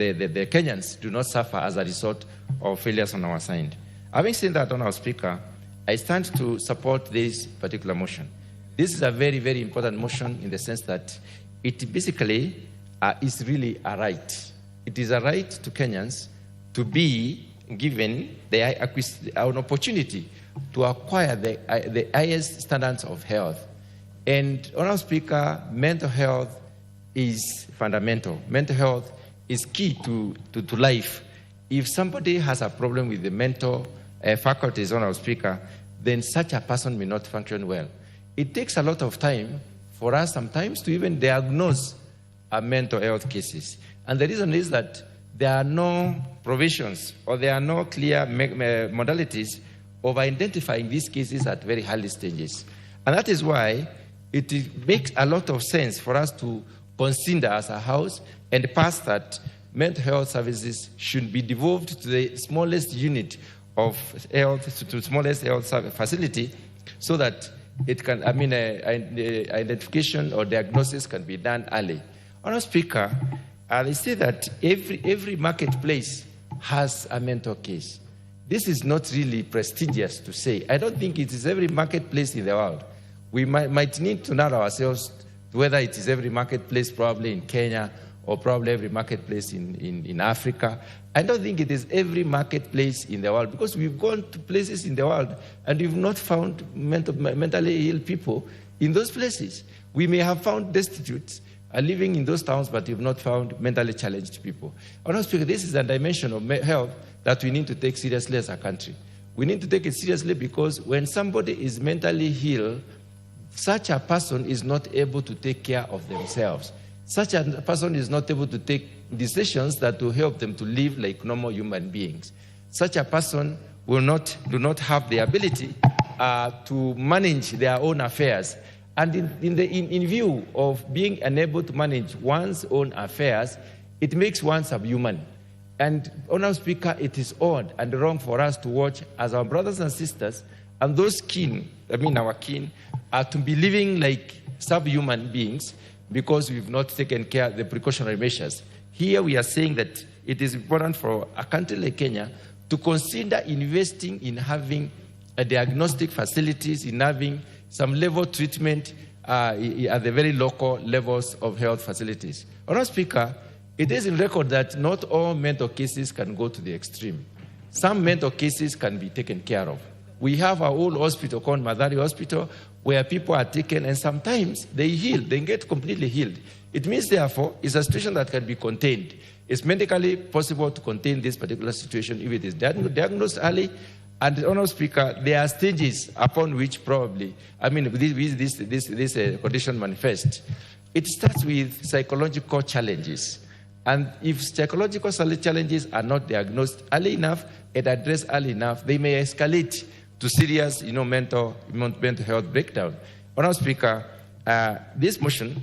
the Kenyans do not suffer as a result of failures on our side. Having said that, Honourable Speaker, I stand to support this particular motion. This is a very, very important motion in the sense that it basically is really a right. It is a right to Kenyans to be given an opportunity to acquire the highest standards of health. And, Honourable Speaker, mental health is fundamental. Mental health is key to life. If somebody has a problem with the mental faculties, Honourable Speaker, then such a person may not function well. It takes a lot of time for us sometimes to even diagnose mental health cases. And the reason is that there are no provisions or there are no clear modalities of identifying these cases at very early stages. And that is why it makes a lot of sense for us to consider as a house and pass that mental health services should be devolved to the smallest unit of health, to the smallest health facility, so that it can, identification or diagnosis can be done early. Honourable Speaker, they say that every marketplace has a mental case. This is not really prestigious to say. I don't think it is every marketplace in the world. We might need to narrow ourselves to whether it is every marketplace probably in Kenya or probably every marketplace in Africa. I don't think it is every marketplace in the world, because we've gone to places in the world and we've not found mentally ill people in those places. We may have found destitutes living in those towns, but we've not found mentally challenged people. Honestly, this is a dimension of health that we need to take seriously as a country. We need to take it seriously because when somebody is mentally ill, such a person is not able to take care of themselves. Such a person is not able to take decisions that will help them to live like normal human beings. Such a person do not have the ability to manage their own affairs. And in view of being unable to manage one's own affairs, it makes one subhuman. And, Honourable Speaker, it is odd and wrong for us to watch as our brothers and sisters and those our kin, are to be living like subhuman beings because we've not taken care of the precautionary measures. Here we are saying that it is important for a country like Kenya to consider investing in having diagnostic facilities, in having some level of treatment at the very local levels of health facilities. Honourable Speaker, it is in record that not all mental cases can go to the extreme. Some mental cases can be taken care of. We have our old hospital called Madari Hospital where people are taken and sometimes they heal, they get completely healed. It means, therefore, it's a situation that can be contained. It's medically possible to contain this particular situation if it is diagnosed early. And, Honourable Speaker, there are stages upon which probably, this condition manifests. It starts with psychological challenges. And if psychological challenges are not diagnosed early enough and addressed early enough, they may escalate to serious, mental health breakdown. Honourable Speaker, this motion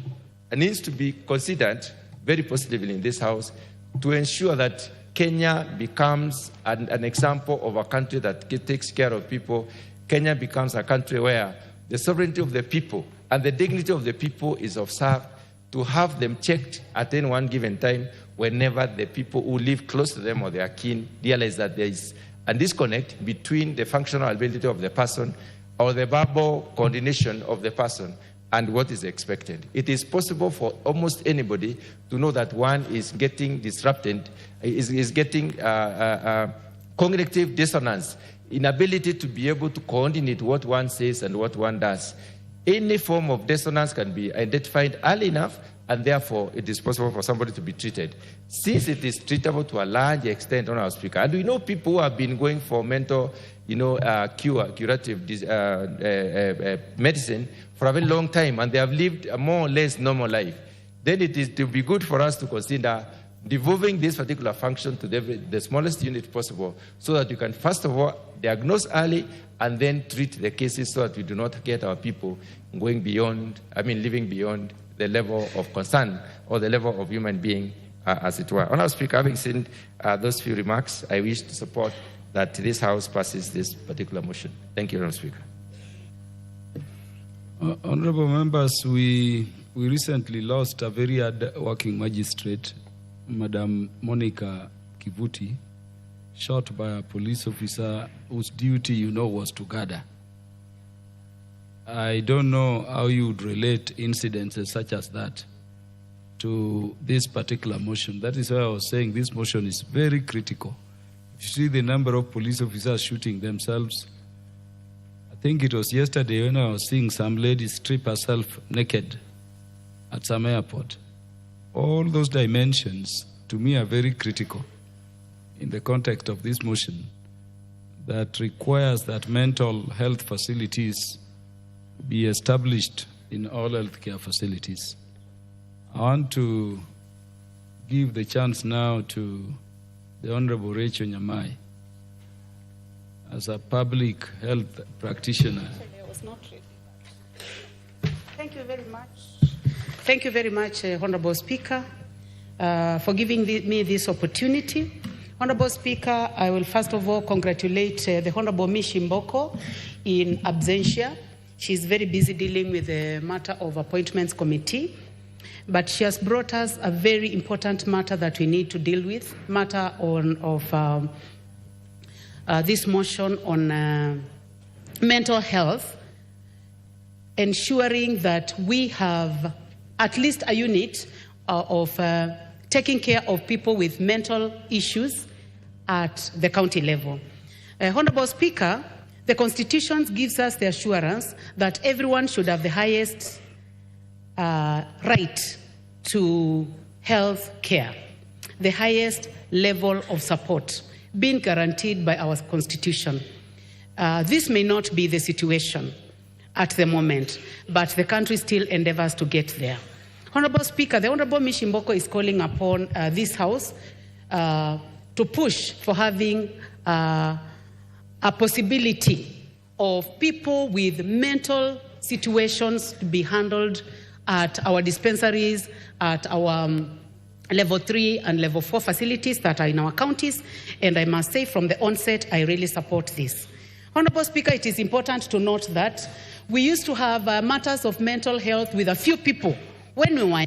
needs to be considered very positively in this House to ensure that Kenya becomes an example of a country that takes care of people. Kenya becomes a country where the sovereignty of the people and the dignity of the people is observed, to have them checked at any one given time whenever the people who live close to them or their kin realize that there is a disconnect between the functional ability of the person or the verbal coordination of the person and what is expected. It is possible for almost anybody to know that one is getting disrupted, is getting cognitive dissonance, inability to be able to coordinate what one says and what one does. Any form of dissonance can be identified early enough, and therefore it is possible for somebody to be treated. Since it is treatable to a large extent, Honourable Speaker, and we know people who have been going for mental, curative medicine for a very long time, and they have lived a more or less normal life, then it is to be good for us to consider devolving this particular function to the smallest unit possible, so that you can, first of all, diagnose early and then treat the cases so that we do not get our people going beyond, living beyond the level of concern or the level of human being, as it were. Honourable Speaker, having seen those few remarks, I wish to support that this House passes this particular motion. Thank you, Honourable Speaker. Honourable members, we recently lost a very hard-working magistrate Madam Monica Kivuti, shot by a police officer whose duty, was to gather. I don't know how you would relate incidences such as that to this particular motion. That is why I was saying this motion is very critical. If you see the number of police officers shooting themselves, I think it was yesterday when I was seeing some lady strip herself naked at some airport. All those dimensions, to me, are very critical in the context of this motion that requires that mental health facilities be established in all healthcare facilities. I want to give the chance now to the Honorable Rachel Nyamai as a public health practitioner. Thank you very much. Thank you very much, Honorable Speaker, for giving me this opportunity. Honorable Speaker, I will first of all congratulate the Honorable Mishi Mboko in absentia. She's very busy dealing with the matter of appointments committee, but she has brought us a very important matter that we need to deal with, matter of this motion on mental health, ensuring that we have at least a unit of taking care of people with mental issues at the county level. Honorable Speaker, the Constitution gives us the assurance that everyone should have the highest right to health care, the highest level of support being guaranteed by our Constitution. This may not be the situation at the moment, but the country still endeavors to get there. Honorable Speaker, the Honorable Mishi Mboko is calling upon this House to push for having a possibility of people with mental situations to be handled at our dispensaries, at our level 3 and level 4 facilities that are in our counties. And I must say from the onset, I really support this. Honorable Speaker, it is important to note that we used to have matters of mental health with a few people when we were.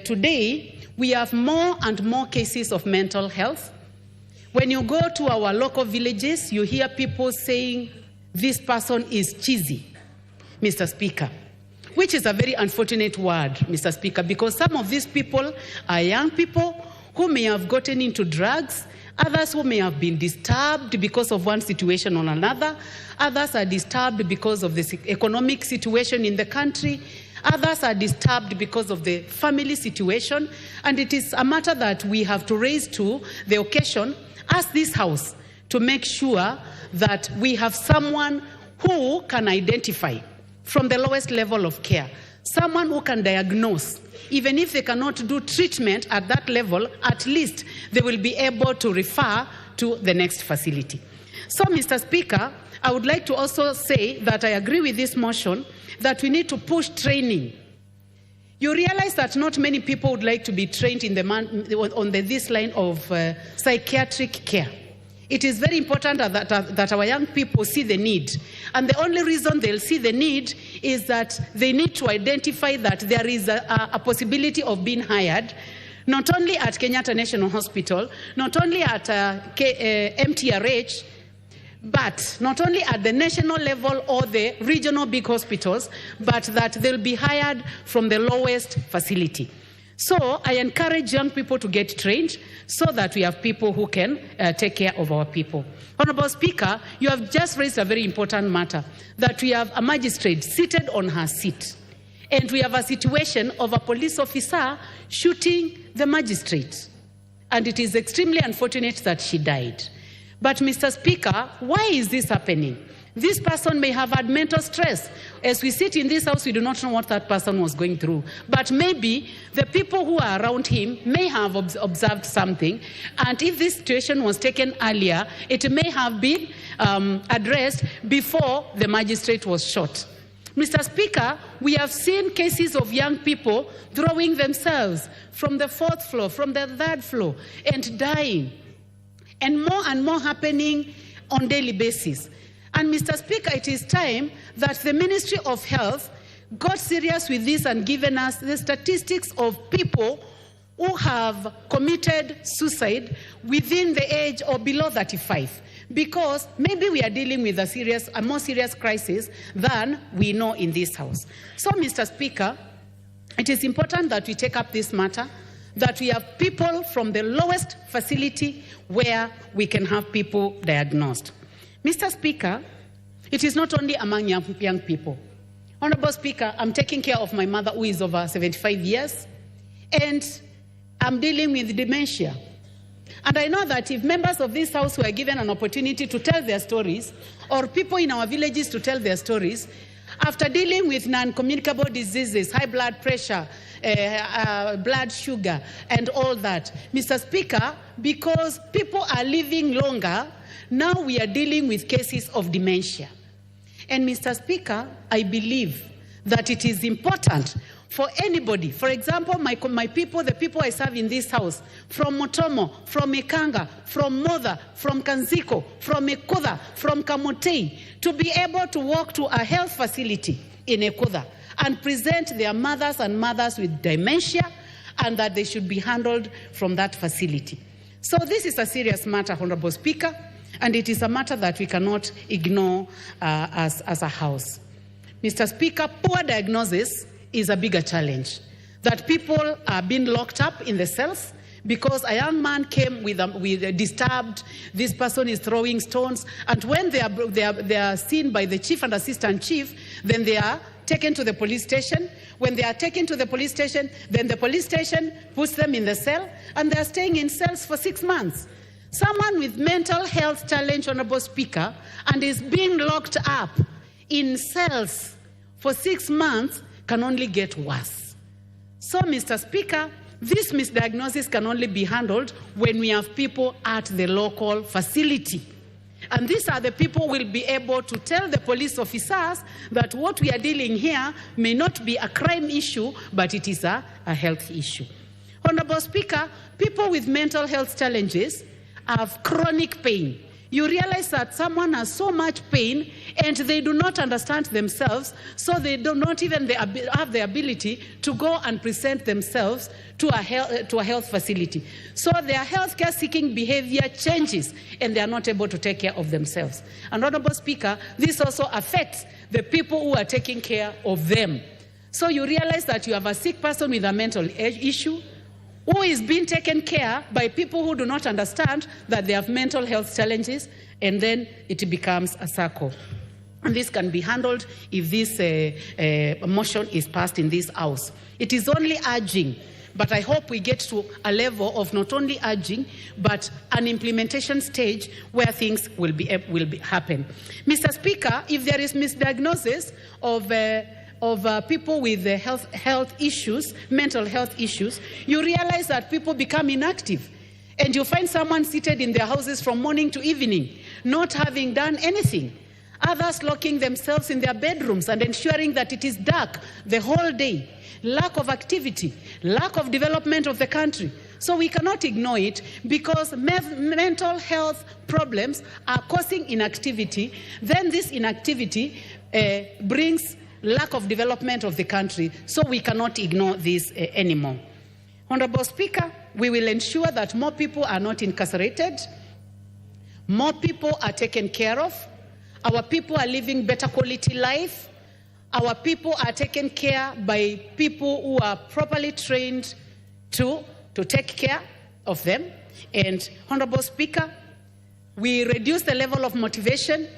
Today, we have more and more cases of mental health. When you go to our local villages, you hear people saying, this person is cheesy, Mr. Speaker, which is a very unfortunate word, Mr. Speaker, because some of these people are young people who may have gotten into drugs, others who may have been disturbed because of one situation or another, others are disturbed because of the economic situation in the country, others are disturbed because of the family situation, and it is a matter that we have to raise to the occasion as this House to make sure that we have someone who can identify from the lowest level of care, someone who can diagnose. Even if they cannot do treatment at that level, at least they will be able to refer to the next facility. So, Mr. Speaker, I would like to also say that I agree with this motion that we need to push training. You realize that not many people would like to be trained in this line of psychiatric care. It is very important that our young people see the need. And the only reason they'll see the need is that they need to identify that there is a possibility of being hired, not only at Kenyatta National Hospital, not only at MTRH, but not only at the national level or the regional big hospitals, but that they'll be hired from the lowest facility. So I encourage young people to get trained so that we have people who can take care of our people. Honorable Speaker, you have just raised a very important matter, that we have a magistrate seated on her seat. And we have a situation of a police officer shooting the magistrate. And it is extremely unfortunate that she died. But Mr. Speaker, why is this happening? This person may have had mental stress. As we sit in this House, we do not know what that person was going through. But maybe the people who are around him may have observed something. And if this situation was taken earlier, it may have been addressed before the magistrate was shot. Mr. Speaker, we have seen cases of young people throwing themselves from the 4th floor, from the 3rd floor, and dying. And more happening on a daily basis. And Mr. Speaker, it is time that the Ministry of Health got serious with this and given us the statistics of people who have committed suicide within the age or below 35, because maybe we are dealing with a more serious crisis than we know in this House. So, Mr. Speaker, it is important that we take up this matter, that we have people from the lowest facility where we can have people diagnosed. Mr. Speaker, it is not only among young people. Honorable Speaker, I'm taking care of my mother who is over 75 years, and I'm dealing with dementia. And I know that if members of this House were given an opportunity to tell their stories, or people in our villages to tell their stories, after dealing with non-communicable diseases, high blood pressure, blood sugar, and all that, Mr. Speaker, because people are living longer, now we are dealing with cases of dementia. And Mr. Speaker, I believe that it is important for anybody, for example, my people, the people I serve in this House, from Motomo, from Ekanga, from Moda, from Kanziko, from Ekuda, from Kamotei, to be able to walk to a health facility in Ekuda and present their mothers with dementia, and that they should be handled from that facility. So this is a serious matter, Honorable Speaker, and it is a matter that we cannot ignore as a House. Mr. Speaker, poor diagnosis is a bigger challenge. That people are being locked up in the cells because a young man came with a disturbed, this person is throwing stones, and when they are seen by the chief and assistant chief, then they are taken to the police station. When they are taken to the police station, then the police station puts them in the cell, and they are staying in cells for 6 months. Someone with mental health challenge, Honorable Speaker, and is being locked up in cells for 6 months can only get worse. So, Mr. Speaker, this misdiagnosis can only be handled when we have people at the local facility. And these are the people who will be able to tell the police officers that what we are dealing here may not be a crime issue, but it is a health issue. Honorable Speaker, people with mental health challenges have chronic pain. You realize that someone has so much pain and they do not understand themselves, so they do not even have the ability to go and present themselves to a health facility. So their healthcare seeking behavior changes and they are not able to take care of themselves. And Honorable Speaker, this also affects the people who are taking care of them. So you realize that you have a sick person with a mental issue who is being taken care by people who do not understand that they have mental health challenges, and then it becomes a circle. And this can be handled if this motion is passed in this House. It is only urging, but I hope we get to a level of not only urging, but an implementation stage where things will happen. Mr. Speaker, if there is misdiagnosis of people with health issues, mental health issues, you realize that people become inactive. And you find someone seated in their houses from morning to evening, not having done anything. Others locking themselves in their bedrooms and ensuring that it is dark the whole day. Lack of activity, lack of development of the country. So we cannot ignore it, because mental health problems are causing inactivity. Then this inactivity brings lack of development of the country, so we cannot ignore this anymore. Honorable Speaker, we will ensure that more people are not incarcerated, more people are taken care of, our people are living better quality life, our people are taken care by people who are properly trained to take care of them. And Honorable Speaker, we reduce the level of motivation.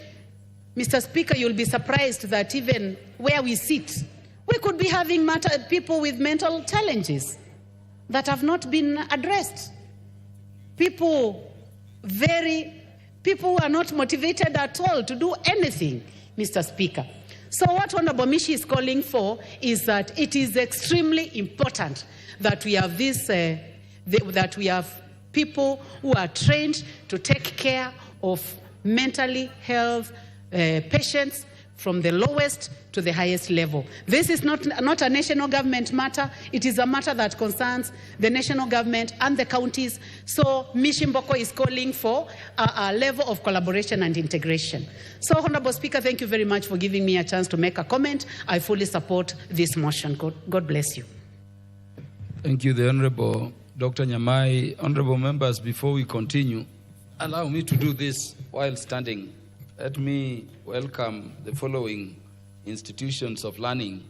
Mr. Speaker, you'll be surprised that even where we sit, we could be having people with mental challenges that have not been addressed. People who are not motivated at all to do anything, Mr. Speaker. So what Honorable Mishi is calling for is that it is extremely important that we have that we have people who are trained to take care of mentally health patients, from the lowest to the highest level. This is not a national government matter. It is a matter that concerns the national government and the counties. So Mishimboko is calling for a level of collaboration and integration. So, Honorable Speaker, thank you very much for giving me a chance to make a comment. I fully support this motion. God bless you. Thank you, the Honorable Dr. Nyamai. Honorable members, before we continue, allow me to do this while standing. Let me welcome the following institutions of learning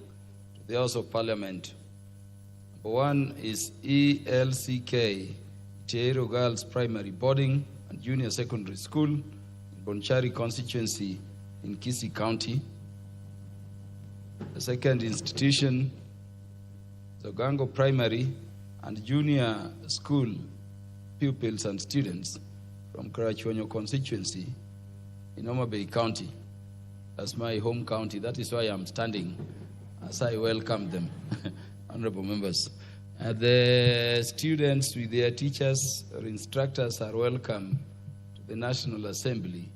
to the House of Parliament. Number one is ELCK, Iteiro Girls Primary Boarding and Junior Secondary School in Bonchari constituency in Kisii County. The second institution is Ogango Primary and Junior School pupils and students from Karachuonyo constituency in Homa Bay County. That's my home county. That is why I'm standing as I welcome them, honorable members. The students with their teachers or instructors are welcome to the National Assembly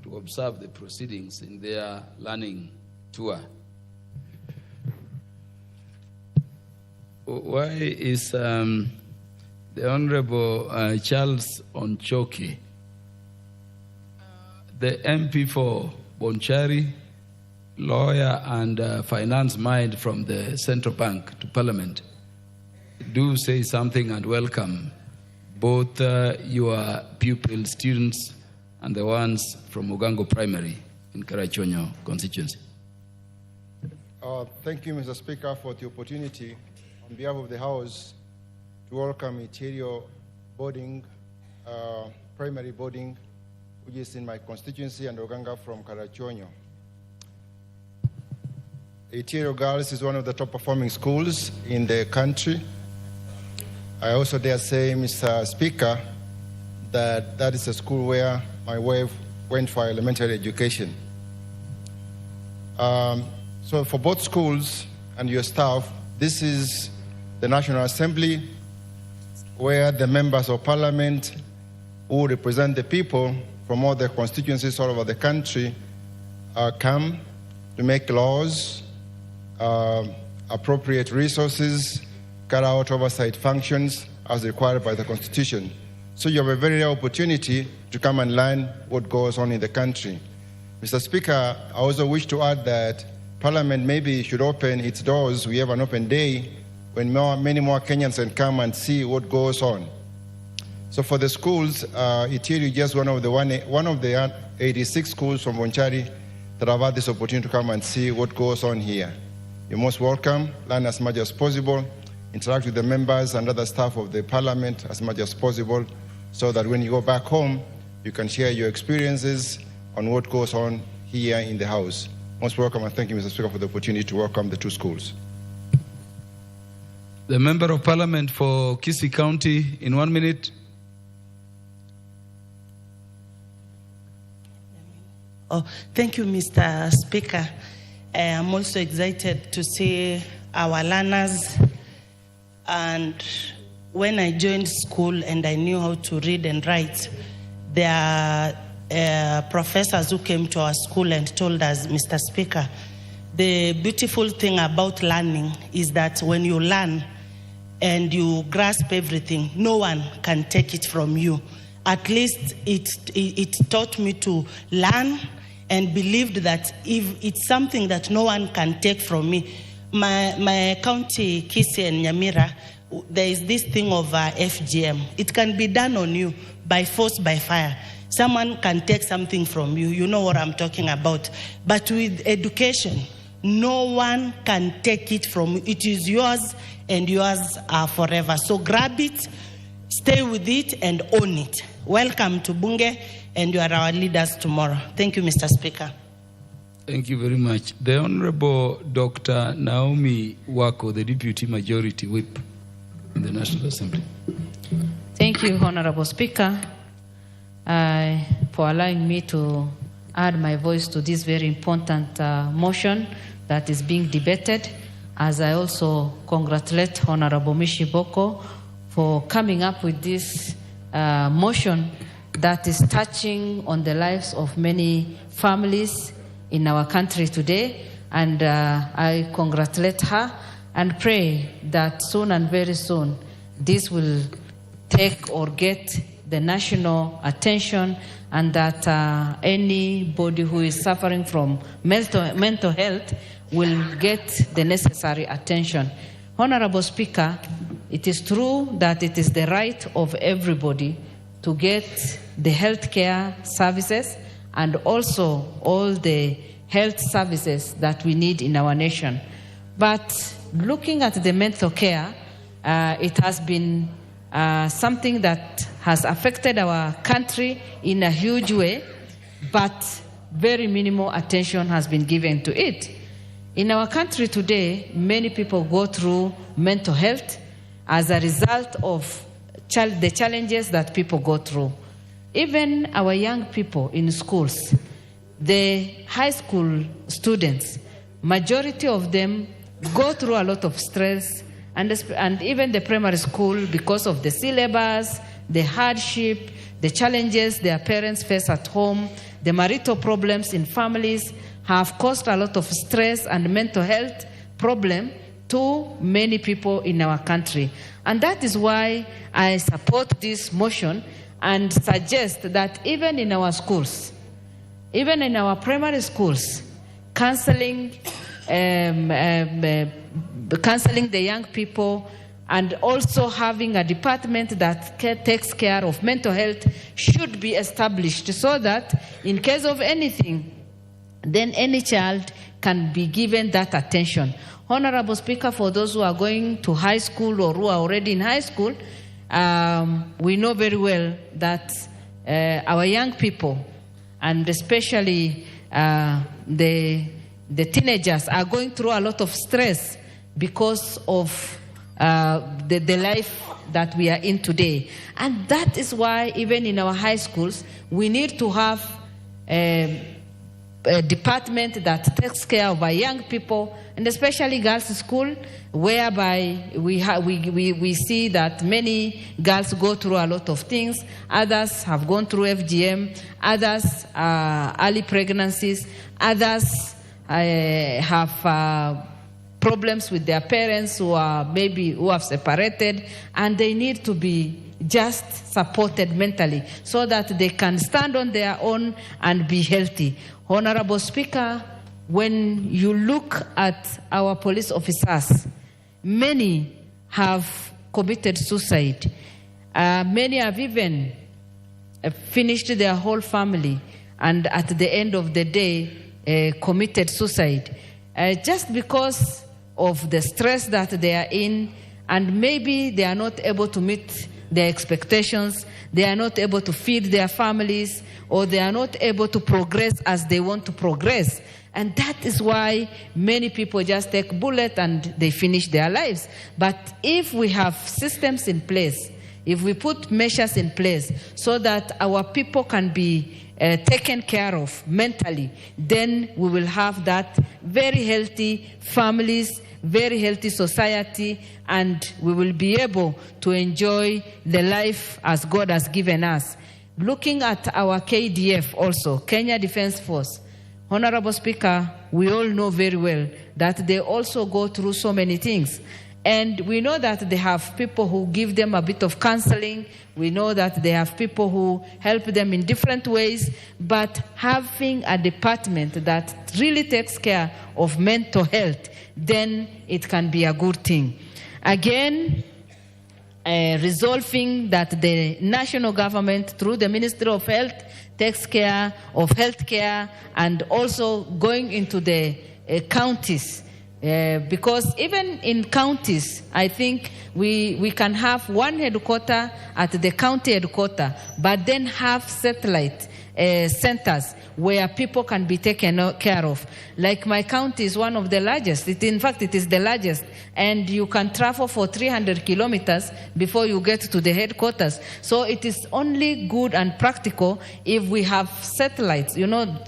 to observe the proceedings in their learning tour. Why is the Honorable Charles Onchoki, the MP for Bonchari, lawyer and finance mind from the Central Bank to Parliament, do say something and welcome both your pupil students and the ones from Ogango Primary in Karachuonyo constituency. Thank you, Mr. Speaker, for the opportunity on behalf of the House to welcome Iterio boarding, primary boarding, which is in my constituency, and Oganga from Karachuonyo. Iterio Girls is one of the top performing schools in the country. I also dare say, Mr. Speaker, that that is a school where my wife went for elementary education. So for both schools and your staff, this is the National Assembly where the members of Parliament who represent the people from all the constituencies all over the country come to make laws, appropriate resources, carry out oversight functions as required by the Constitution. So you have a very rare opportunity to come and learn what goes on in the country. Mr. Speaker, I also wish to add that Parliament maybe should open its doors. We have an open day when many more Kenyans can come and see what goes on. So for the schools, Iterio is just one of the 86 schools from Bonchari that have had this opportunity to come and see what goes on here. You're most welcome. Learn as much as possible. Interact with the members and other staff of the Parliament as much as possible, so that when you go back home, you can share your experiences on what goes on here in the House. Most welcome, and thank you, Mr. Speaker, for the opportunity to welcome the two schools. The Member of Parliament for Kisii County, in 1 minute. Oh, thank you, Mr. Speaker. I'm also excited to see our learners. And when I joined school and I knew how to read and write, there are professors who came to our school and told us, Mr. Speaker, the beautiful thing about learning is that when you learn and you grasp everything, no one can take it from you. At least it taught me to learn and believed that if it's something that no one can take from me. My county, Kisii and Nyamira, there is this thing of FGM. It can be done on you by force, by fire. Someone can take something from you. You know what I'm talking about. But with education, no one can take it from you. It is yours and yours forever. So grab it, stay with it, and own it. Welcome to Bunge, and you are our leaders tomorrow. Thank you, Mr. Speaker. Thank you very much. The Honorable Dr. Naomi Wako, the Deputy Majority Whip in the National Assembly. Thank you, Honorable Speaker, for allowing me to add my voice to this very important motion that is being debated, as I also congratulate Honorable Mishiboko for coming up with this motion that is touching on the lives of many families in our country today, and I congratulate her and pray that soon and very soon this will take or get the national attention, and that anybody who is suffering from mental health will get the necessary attention. Honorable Speaker, it is true that it is the right of everybody to get the health care services and also all the health services that we need in our nation. But looking at the mental care, it has been something that has affected our country in a huge way, but very minimal attention has been given to it. In our country today, many people go through mental health as a result of the challenges that people go through. Even our young people in schools, the high school students, majority of them go through a lot of stress, and even the primary school, because of the syllabus, the hardship, the challenges their parents face at home, the marital problems in families have caused a lot of stress and mental health problem to many people in our country. And that is why I support this motion and suggest that even in our schools, even in our primary schools, counseling the young people, and also having a department that takes care of mental health should be established, so that in case of anything, then any child can be given that attention. Honorable Speaker, for those who are going to high school or who are already in high school, we know very well that our young people, and especially the teenagers, are going through a lot of stress because of the life that we are in today. And that is why even in our high schools, we need to have a department that takes care of our young people, and especially girls' school, whereby we see that many girls go through a lot of things. Others have gone through FGM, others early pregnancies, others have problems with their parents who have separated, and they need to be just supported mentally so that they can stand on their own and be healthy. Honorable Speaker, when you look at our police officers, many have committed suicide. Many have even finished their whole family, and at the end of the day committed suicide just because of the stress that they are in, and maybe they are not able to meet their expectations, they are not able to feed their families, or they are not able to progress as they want to progress. And that is why many people just take bullet and they finish their lives. But if we have systems in place, if we put measures in place so that our people can be taken care of mentally, then we will have that very healthy families, very healthy society, and we will be able to enjoy the life as God has given us. Looking at our KDF also, Kenya Defense Force, Honorable Speaker, we all know very well that they also go through so many things. And we know that they have people who give them a bit of counseling. We know that they have people who help them in different ways. But having a department that really takes care of mental health, then it can be a good thing. Again, resolving that the national government, through the Ministry of Health, takes care of health care, and also going into the counties. Because even in counties, I think we can have one headquarter at the county headquarter, but then have satellite centers where people can be taken care of. Like my county is one of the largest. In fact, it is the largest. And you can travel for 300 kilometers before you get to the headquarters. So it is only good and practical if we have satellites,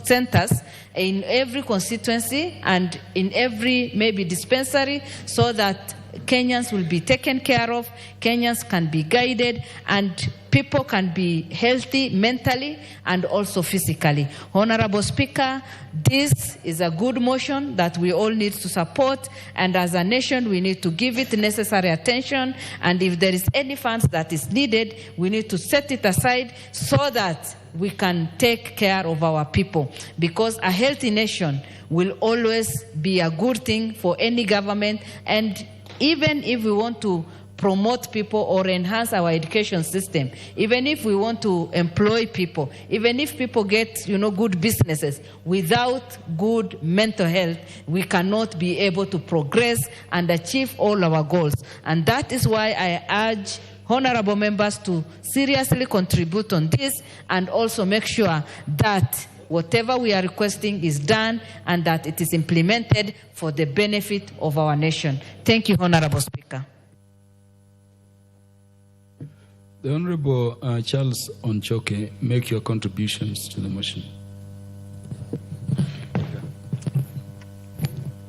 centers in every constituency and in every maybe dispensary, so that Kenyans will be taken care of, Kenyans can be guided, and people can be healthy mentally and also physically. Honorable Speaker, this is a good motion that we all need to support, and as a nation we need to give it necessary attention, and if there is any funds that is needed, we need to set it aside so that we can take care of our people, because a healthy nation will always be a good thing for any government. And even if we want to promote people or enhance our education system, even if we want to employ people, even if people get, good businesses, without good mental health, we cannot be able to progress and achieve all our goals. And that is why I urge honorable members to seriously contribute on this and also make sure that whatever we are requesting is done and that it is implemented for the benefit of our nation. Thank you, Honorable Speaker. The Honorable Charles Onchoke, make your contributions to the motion.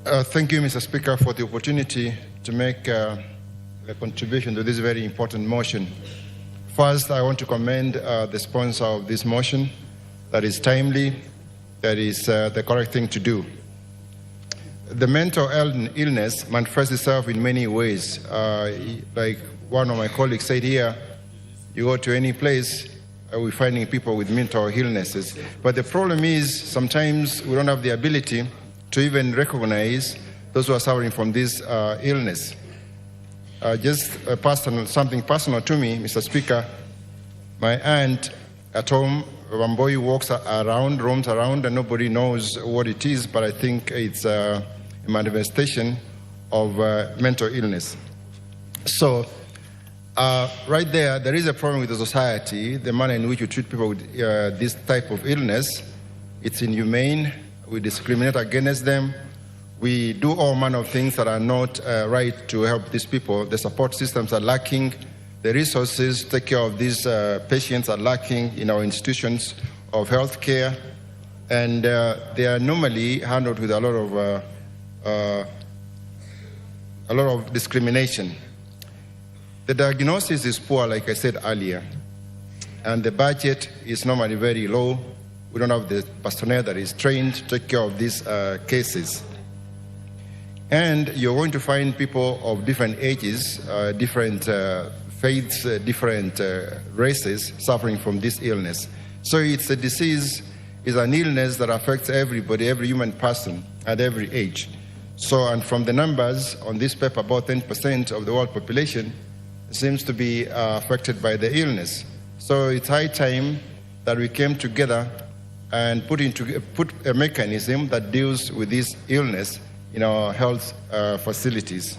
Thank you, Mr. Speaker, for the opportunity to make a contribution to this very important motion. First, I want to commend the sponsor of this motion. That is timely, that is the correct thing to do. The mental illness manifests itself in many ways. Like one of my colleagues said here, you go to any place, we're finding people with mental illnesses. But the problem is sometimes we don't have the ability to even recognize those who are suffering from this illness. Just something personal to me, Mr. Speaker, my aunt at home, one boy walks around, roams around, and nobody knows what it is, but I think it's a manifestation of mental illness. So, right there is a problem with the society, the manner in which we treat people with this type of illness. It's inhumane, we discriminate against them, we do all manner of things that are not right to help these people. The support systems are lacking. The resources to take care of these patients are lacking in our institutions of health care, and they are normally handled with a lot of discrimination. The diagnosis is poor, like I said earlier, and the budget is normally very low. We don't have the personnel that is trained to take care of these cases. And you're going to find people of different ages, different faiths, different races suffering from this illness. So it's a disease, it's an illness that affects everybody, every human person at every age. So, and from the numbers on this paper, about 10% of the world population seems to be affected by the illness. So it's high time that we came together and put a mechanism that deals with this illness in our health facilities.